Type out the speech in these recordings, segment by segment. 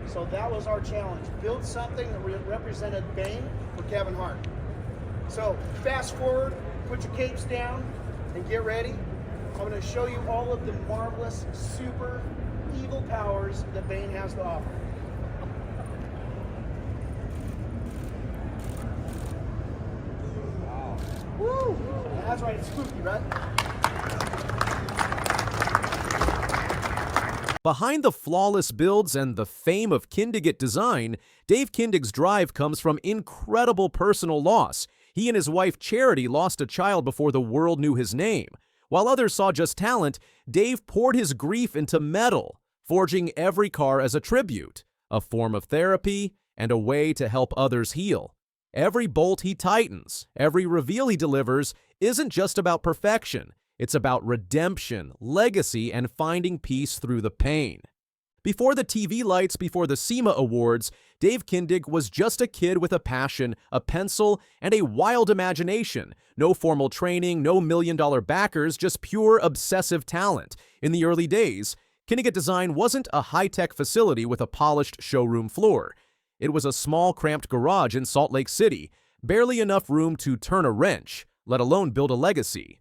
So that was our challenge. Build something that represented Bane for Kevin Hart. So fast forward, put your capes down, and get ready. I'm going to show you all of the marvelous, super evil powers that Bane has to offer. Wow. Woo! That's right, it's spooky, right? Behind the flawless builds and the fame of Kindig-It design, Dave Kindig's drive comes from incredible personal loss. He and his wife Charity lost a child before the world knew his name. While others saw just talent, Dave poured his grief into metal, forging every car as a tribute, a form of therapy, and a way to help others heal. Every bolt he tightens, every reveal he delivers, isn't just about perfection. It's about redemption, legacy, and finding peace through the pain. Before the TV lights, before the SEMA Awards, Dave Kindig was just a kid with a passion, a pencil, and a wild imagination. No formal training, no million-dollar backers, just pure obsessive talent. In the early days, Kindig-It Design wasn't a high-tech facility with a polished showroom floor. It was a small, cramped garage in Salt Lake City, barely enough room to turn a wrench, let alone build a legacy.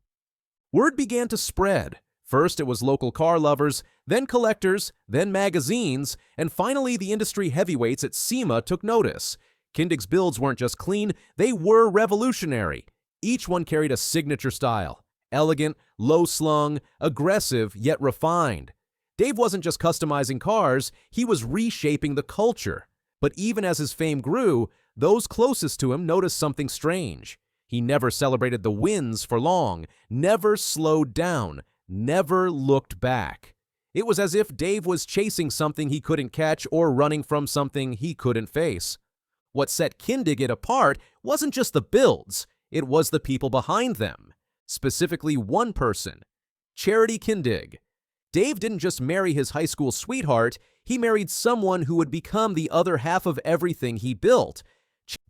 Word began to spread. First, it was local car lovers, then collectors, then magazines, and finally the industry heavyweights at SEMA took notice. Kindig's builds weren't just clean, they were revolutionary. Each one carried a signature style. Elegant, low-slung, aggressive, yet refined. Dave wasn't just customizing cars, he was reshaping the culture. But even as his fame grew, those closest to him noticed something strange. He never celebrated the wins for long, never slowed down, never looked back. It was as if Dave was chasing something he couldn't catch or running from something he couldn't face. What set Kindig-It apart wasn't just the builds, it was the people behind them. Specifically one person, Charity Kindig. Dave didn't just marry his high school sweetheart, he married someone who would become the other half of everything he built.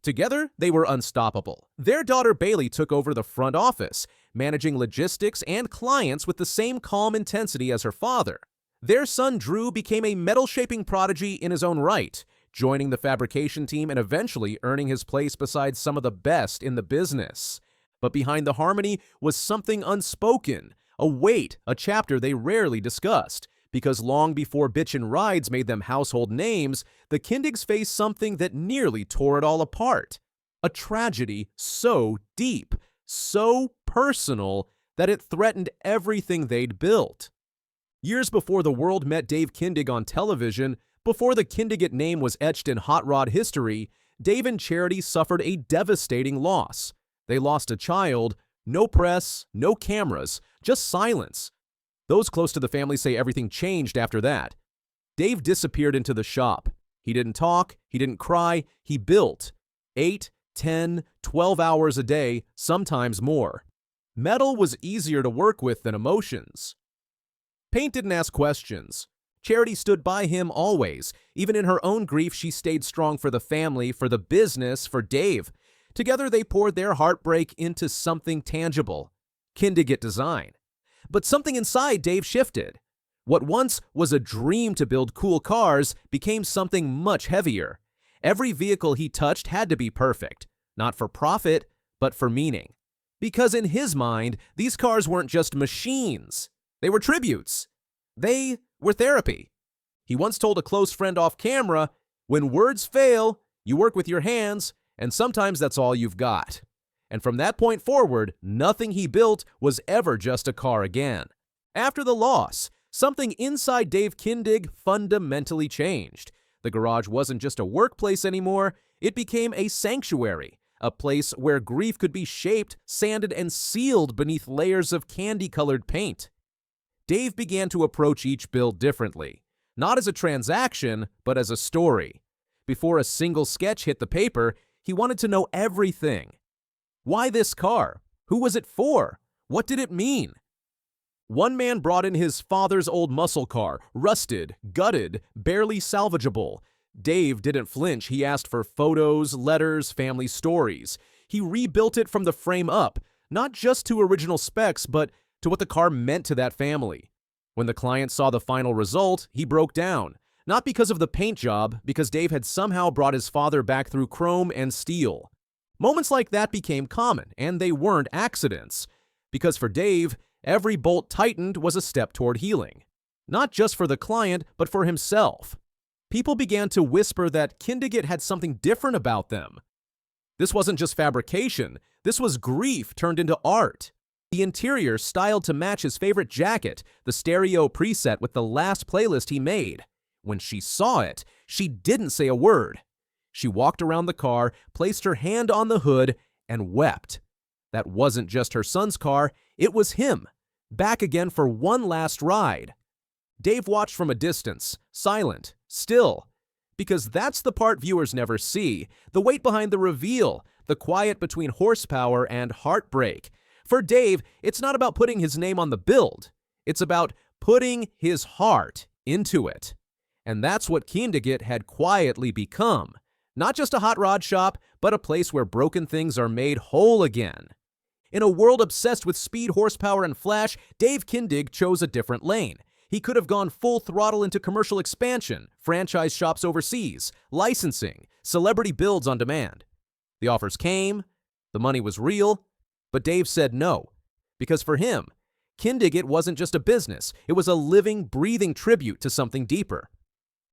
Together, they were unstoppable. Their daughter Bailey took over the front office, managing logistics and clients with the same calm intensity as her father. Their son Drew became a metal-shaping prodigy in his own right, joining the fabrication team and eventually earning his place beside some of the best in the business. But behind the harmony was something unspoken, a weight, a chapter they rarely discussed. Because long before Bitchin rides made them household names, the Kindigs faced something that nearly tore it all apart. A tragedy so deep, so personal, that it threatened everything they'd built. Years before the world met Dave Kindig on television, before the Kindig-It name was etched in hot rod history, Dave and Charity suffered a devastating loss. They lost a child, no press, no cameras, just silence. Those close to the family say everything changed after that. Dave disappeared into the shop. He didn't talk, he didn't cry, he built. 8, 10, 12 hours a day, sometimes more. Metal was easier to work with than emotions. Paint didn't ask questions. Charity stood by him always. Even in her own grief, she stayed strong for the family, for the business, for Dave. Together they poured their heartbreak into something tangible. Kindig-It Design. But something inside Dave shifted. What once was a dream to build cool cars became something much heavier. Every vehicle he touched had to be perfect, not for profit, but for meaning. Because in his mind, these cars weren't just machines. They were tributes. They were therapy. He once told a close friend off camera, "When words fail, you work with your hands, and sometimes that's all you've got." And from that point forward, nothing he built was ever just a car again. After the loss, something inside Dave Kindig fundamentally changed. The garage wasn't just a workplace anymore, it became a sanctuary, a place where grief could be shaped, sanded, and sealed beneath layers of candy-colored paint. Dave began to approach each build differently, not as a transaction, but as a story. Before a single sketch hit the paper, he wanted to know everything. Why this car? Who was it for? What did it mean? One man brought in his father's old muscle car, rusted, gutted, barely salvageable. Dave didn't flinch. He asked for photos, letters, family stories. He rebuilt it from the frame up, not just to original specs, but to what the car meant to that family. When the client saw the final result, he broke down. Not because of the paint job, because Dave had somehow brought his father back through chrome and steel. Moments like that became common, and they weren't accidents. Because for Dave, every bolt tightened was a step toward healing. Not just for the client, but for himself. People began to whisper that Kindig-It had something different about them. This wasn't just fabrication, this was grief turned into art. The interior styled to match his favorite jacket, the stereo preset with the last playlist he made. When she saw it, she didn't say a word. She walked around the car, placed her hand on the hood, and wept. That wasn't just her son's car, it was him, back again for one last ride. Dave watched from a distance, silent, still. Because that's the part viewers never see, the weight behind the reveal, the quiet between horsepower and heartbreak. For Dave, it's not about putting his name on the build. It's about putting his heart into it. And that's what Kindig-It had quietly become. Not just a hot rod shop, but a place where broken things are made whole again. In a world obsessed with speed, horsepower, and flash, Dave Kindig chose a different lane. He could have gone full throttle into commercial expansion, franchise shops overseas, licensing, celebrity builds on demand. The offers came, the money was real, but Dave said no. Because for him, Kindig-It wasn't just a business, it was a living, breathing tribute to something deeper.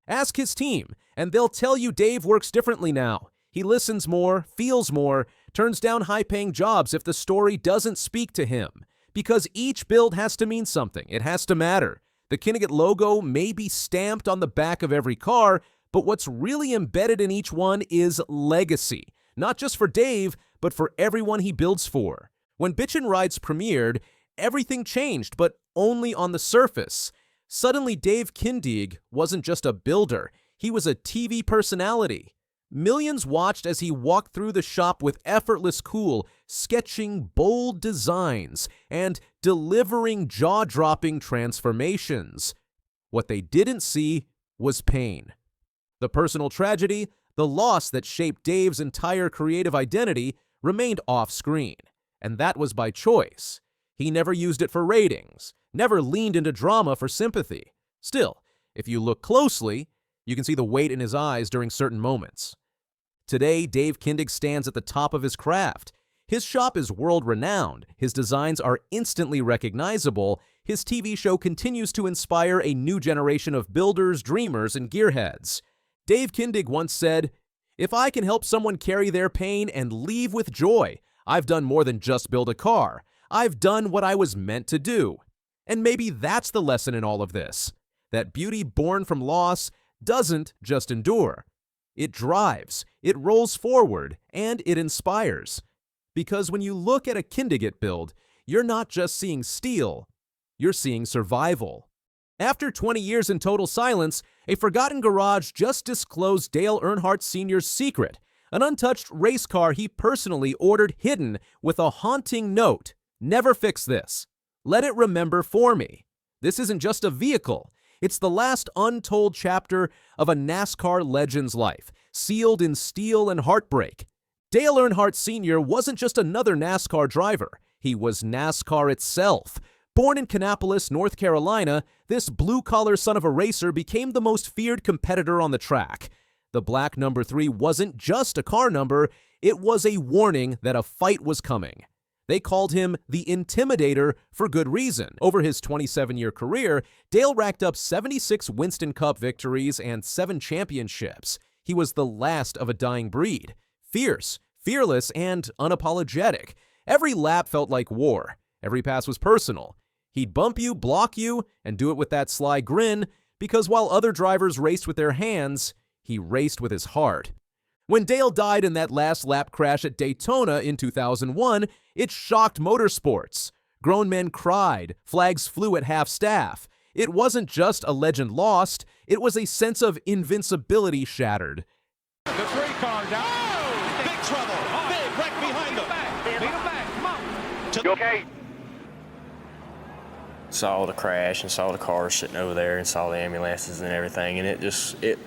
Ask his team, and they'll tell you Dave works differently now. He listens more, feels more, turns down high-paying jobs if the story doesn't speak to him. Because each build has to mean something, it has to matter. The Kindig-It logo may be stamped on the back of every car, but what's really embedded in each one is legacy. Not just for Dave, but for everyone he builds for. When Bitchin Rides premiered, everything changed, but only on the surface. Suddenly, Dave Kindig wasn't just a builder, he was a TV personality. Millions watched as he walked through the shop with effortless cool, sketching bold designs and delivering jaw-dropping transformations. What they didn't see was pain. The personal tragedy, the loss that shaped Dave's entire creative identity, remained off-screen, and that was by choice. He never used it for ratings, never leaned into drama for sympathy. Still, if you look closely, you can see the weight in his eyes during certain moments. Today, Dave Kindig stands at the top of his craft. His shop is world-renowned, his designs are instantly recognizable, his TV show continues to inspire a new generation of builders, dreamers, and gearheads. Dave Kindig once said, "If I can help someone carry their pain and leave with joy, I've done more than just build a car. I've done what I was meant to do." And maybe that's the lesson in all of this, that beauty born from loss doesn't just endure. It drives, it rolls forward, and it inspires. Because when you look at a Kindig-It build, you're not just seeing steel, you're seeing survival. After 20 years in total silence, a forgotten garage just disclosed Dale Earnhardt Sr.'s secret, an untouched race car he personally ordered hidden with a haunting note: "Never fix this. Let it remember for me." This isn't just a vehicle. It's the last untold chapter of a NASCAR legend's life, sealed in steel and heartbreak. Dale Earnhardt Sr. wasn't just another NASCAR driver. He was NASCAR itself. Born in Kannapolis, North Carolina, this blue-collar son of a racer became the most feared competitor on the track. The black number 3 wasn't just a car number, it was a warning that a fight was coming. They called him the Intimidator for good reason. Over his 27-year career, Dale racked up 76 Winston Cup victories and 7 championships. He was the last of a dying breed. Fierce, fearless, and unapologetic. Every lap felt like war. Every pass was personal. He'd bump you, block you, and do it with that sly grin, because while other drivers raced with their hands, he raced with his heart. When Dale died in that last lap crash at Daytona in 2001, it shocked motorsports. Grown men cried, flags flew at half-staff. It wasn't just a legend lost, it was a sense of invincibility shattered. The 3 car down. Oh, big trouble. Big wreck behind them. Beat him back. Come on. You okay? Saw the crash and saw the cars sitting over there and saw the ambulances and everything, and it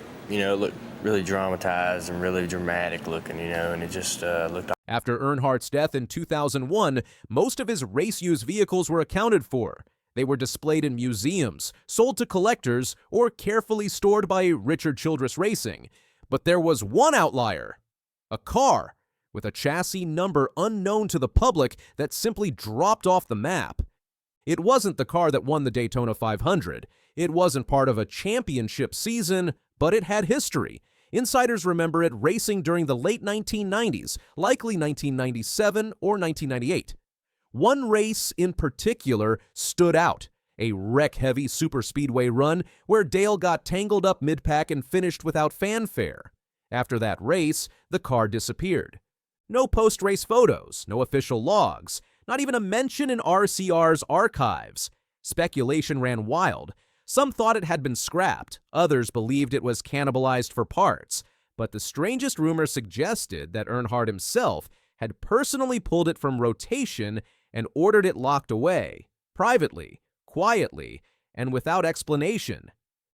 looked really dramatized and really dramatic looking, and it just looked. After Earnhardt's death in 2001, most of his race-used vehicles were accounted for. They were displayed in museums, sold to collectors, or carefully stored by Richard Childress Racing. But there was one outlier: a car with a chassis number unknown to the public that simply dropped off the map. It wasn't the car that won the Daytona 500. It wasn't part of a championship season, but it had history. Insiders remember it racing during the late 1990s, likely 1997 or 1998. One race in particular stood out: a wreck-heavy superspeedway run where Dale got tangled up mid-pack and finished without fanfare. After that race, the car disappeared. No post-race photos, no official logs, not even a mention in RCR's archives. Speculation ran wild. Some thought it had been scrapped, others believed it was cannibalized for parts, but the strangest rumor suggested that Earnhardt himself had personally pulled it from rotation and ordered it locked away, privately, quietly, and without explanation.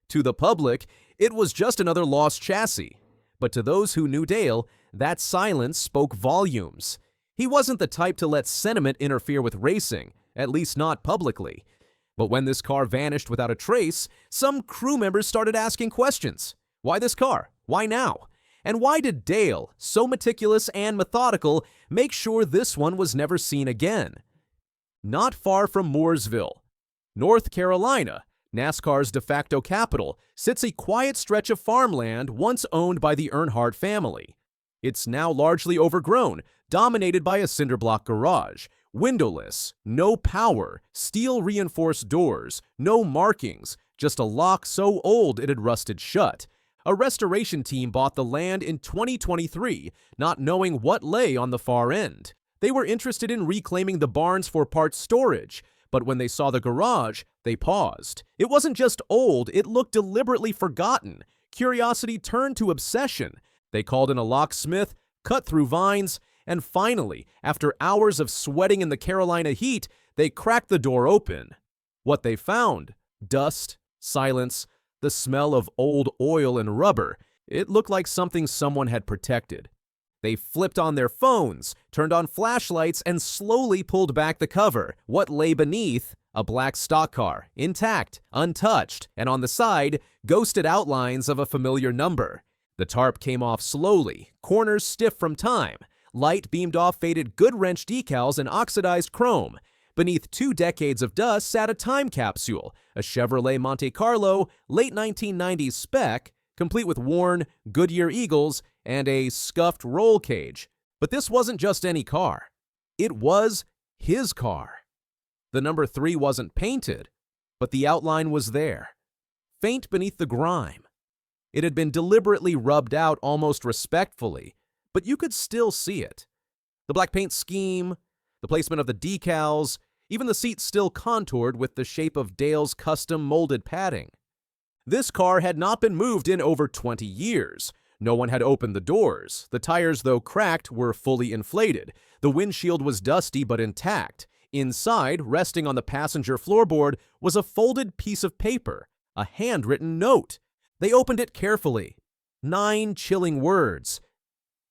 To the public, it was just another lost chassis, but to those who knew Dale, that silence spoke volumes. He wasn't the type to let sentiment interfere with racing, at least not publicly. But when this car vanished without a trace, some crew members started asking questions. Why this car? Why now? And why did Dale, so meticulous and methodical, make sure this one was never seen again? Not far from Mooresville, North Carolina, NASCAR's de facto capital, sits a quiet stretch of farmland once owned by the Earnhardt family. It's now largely overgrown, dominated by a cinderblock garage. Windowless, no power, steel-reinforced doors, no markings, just a lock so old it had rusted shut. A restoration team bought the land in 2023, not knowing what lay on the far end. They were interested in reclaiming the barns for parts storage, but when they saw the garage, they paused. It wasn't just old, it looked deliberately forgotten. Curiosity turned to obsession. They called in a locksmith, cut through vines, and finally, after hours of sweating in the Carolina heat, they cracked the door open. What they found: dust, silence, the smell of old oil and rubber. It looked like something someone had protected. They flipped on their phones, turned on flashlights, and slowly pulled back the cover. What lay beneath? A black stock car, intact, untouched, and on the side, ghosted outlines of a familiar number. The tarp came off slowly, corners stiff from time. Light beamed off faded good-wrench decals and oxidized chrome. Beneath 2 decades of dust sat a time capsule, a Chevrolet Monte Carlo, late 1990s spec, complete with worn Goodyear Eagles and a scuffed roll cage. But this wasn't just any car. It was his car. The number 3 wasn't painted, but the outline was there, faint beneath the grime. It had been deliberately rubbed out almost respectfully, but you could still see it. The black paint scheme, the placement of the decals, even the seats still contoured with the shape of Dale's custom molded padding. This car had not been moved in over 20 years. No one had opened the doors. The tires, though cracked, were fully inflated. The windshield was dusty but intact. Inside, resting on the passenger floorboard, was a folded piece of paper, a handwritten note. They opened it carefully. 9 chilling words.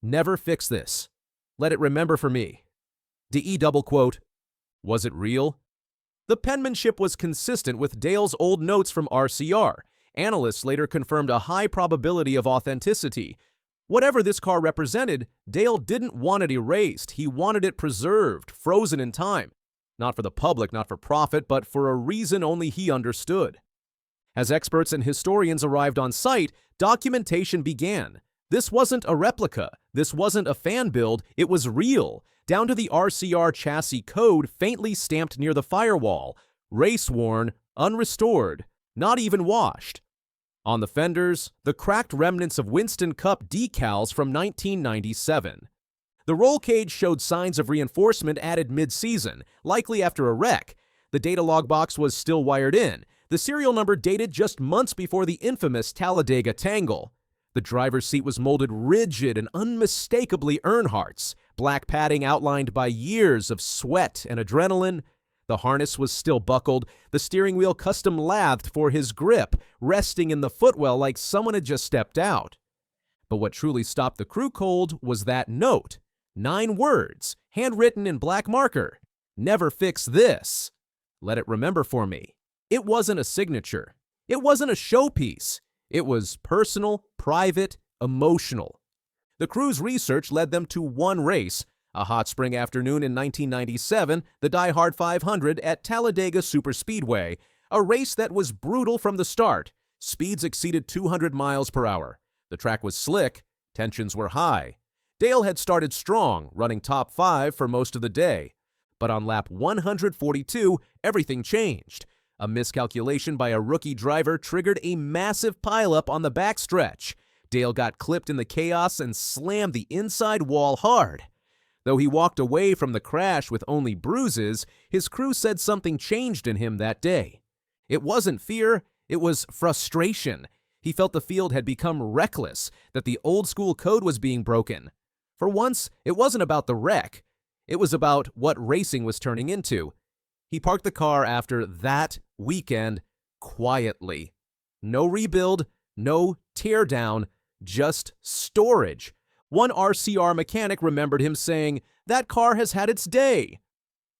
"Never fix this. Let it remember for me." DE double quote. Was it real? The penmanship was consistent with Dale's old notes from RCR. Analysts later confirmed a high probability of authenticity. Whatever this car represented, Dale didn't want it erased. He wanted it preserved, frozen in time. Not for the public, not for profit, but for a reason only he understood. As experts and historians arrived on site, documentation began. This wasn't a replica. This wasn't a fan build. It was real, down to the RCR chassis code faintly stamped near the firewall. Race-worn, unrestored, not even washed. On the fenders, the cracked remnants of Winston Cup decals from 1997. The roll cage showed signs of reinforcement added mid-season, likely after a wreck. The data log box was still wired in. The serial number dated just months before the infamous Talladega Tangle. The driver's seat was molded rigid and unmistakably Earnhardt's, black padding outlined by years of sweat and adrenaline. The harness was still buckled, the steering wheel custom lathed for his grip, resting in the footwell like someone had just stepped out. But what truly stopped the crew cold was that note. 9 words, handwritten in black marker. Never fix this. let it remember for me. It wasn't a signature. It wasn't a showpiece. It was personal, private, emotional. The crew's research led them to one race, a hot spring afternoon in 1997, the Die Hard 500 at Talladega Superspeedway, a race that was brutal from the start. Speeds exceeded 200 miles per hour. The track was slick. Tensions were high. Dale had started strong, running top 5 for most of the day. But on lap 142, everything changed. A miscalculation by a rookie driver triggered a massive pileup on the backstretch. Dale got clipped in the chaos and slammed the inside wall hard. Though he walked away from the crash with only bruises, his crew said something changed in him that day. It wasn't fear, it was frustration. He felt the field had become reckless, that the old-school code was being broken. For once, it wasn't about the wreck. It was about what racing was turning into. He parked the car after that weekend quietly. No rebuild, no teardown, just storage. One RCR mechanic remembered him saying, "That car has had its day.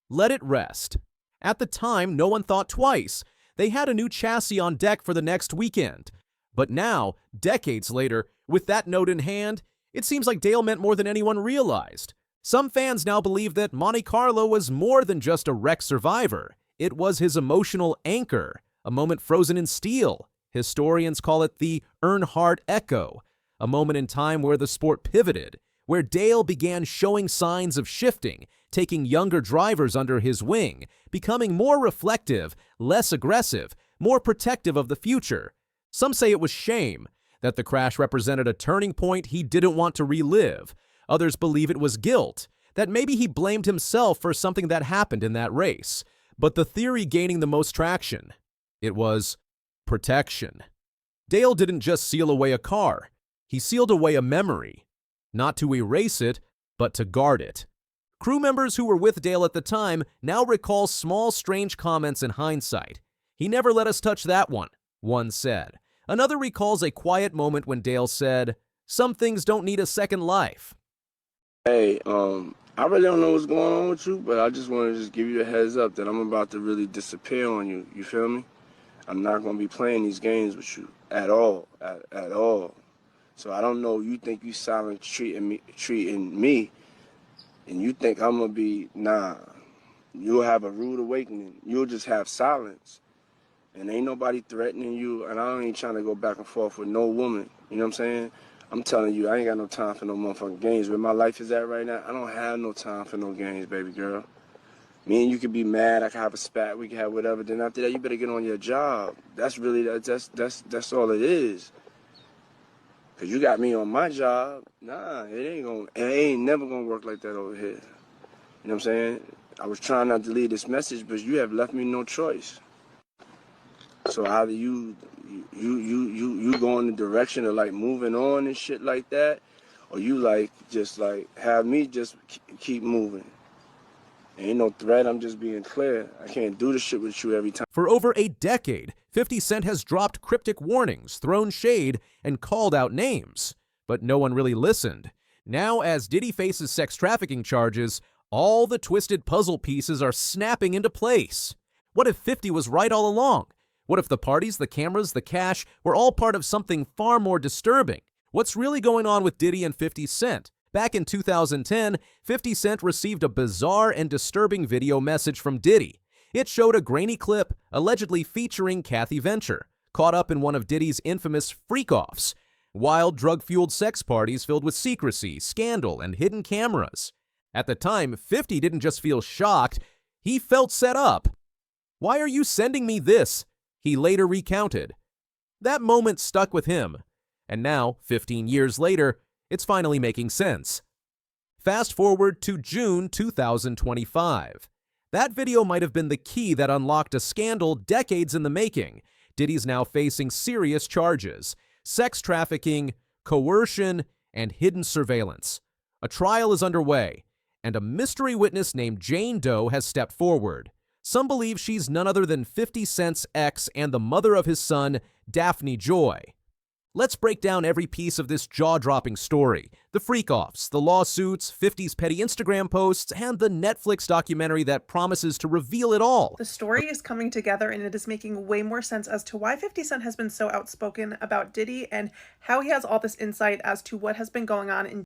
Let it rest." At the time, no one thought twice. They had a new chassis on deck for the next weekend. But now, decades later, with that note in hand, it seems like Dale meant more than anyone realized. Some fans now believe that Monte Carlo was more than just a wreck survivor. It was his emotional anchor, a moment frozen in steel. Historians call it the Earnhardt Echo, a moment in time where the sport pivoted, where Dale began showing signs of shifting, taking younger drivers under his wing, becoming more reflective, less aggressive, more protective of the future. Some say it was shame, that the crash represented a turning point he didn't want to relive. Others believe it was guilt, that maybe he blamed himself for something that happened in that race. But the theory gaining the most traction, it was protection. Dale didn't just seal away a car. He sealed away a memory, not to erase it, but to guard it. Crew members who were with Dale at the time now recall small, strange comments in hindsight. "He never let us touch that one said. Another recalls a quiet moment when Dale said, "Some things don't need a second life." Hey, I really don't know what's going on with you, but I just want to just give you a heads up that I'm about to really disappear on you. You feel me? I'm not going to be playing these games with you at all, at all. So I don't know, you think you silent treating me, and you think I'm going to be, nah. You'll have a rude awakening. You'll just have silence. And ain't nobody threatening you, and I ain't trying to go back and forth with no woman. You know what I'm saying? I'm telling you, I ain't got no time for no motherfucking games. Where my life is at right now, I don't have no time for no games, baby girl. Me and you could be mad, I could have a spat, we could have whatever. Then after that, you better get on your job. That's really, that's all it is. Cause you got me on my job. Nah, it ain't never gonna work like that over here. You know what I'm saying? I was trying not to leave this message, but you have left me no choice. So either you go in the direction of like moving on and shit like that, or you like just like have me just keep moving. Ain't no threat, I'm just being clear. I can't do this shit with you every time. For over a decade, 50 Cent has dropped cryptic warnings, thrown shade, and called out names. But no one really listened. Now, as Diddy faces sex trafficking charges, all the twisted puzzle pieces are snapping into place. What if 50 was right all along? What if the parties, the cameras, the cash were all part of something far more disturbing? What's really going on with Diddy and 50 Cent? Back in 2010, 50 Cent received a bizarre and disturbing video message from Diddy. It showed a grainy clip allegedly featuring Kathy Venture, caught up in one of Diddy's infamous freak-offs, wild drug-fueled sex parties filled with secrecy, scandal, and hidden cameras. At the time, 50 didn't just feel shocked, he felt set up. "Why are you sending me this?" he later recounted. That moment stuck with him, and now, 15 years later, it's finally making sense. Fast forward to June 2025. That video might have been the key that unlocked a scandal decades in the making. Diddy's now facing serious charges: sex trafficking, coercion, and hidden surveillance. A trial is underway, and a mystery witness named Jane Doe has stepped forward. Some believe she's none other than 50 Cent's ex and the mother of his son, Daphne Joy. Let's break down every piece of this jaw-dropping story. The freak-offs, the lawsuits, 50's petty Instagram posts, and the Netflix documentary that promises to reveal it all. The story is coming together, and it is making way more sense as to why 50 Cent has been so outspoken about Diddy and how he has all this insight as to what has been going on in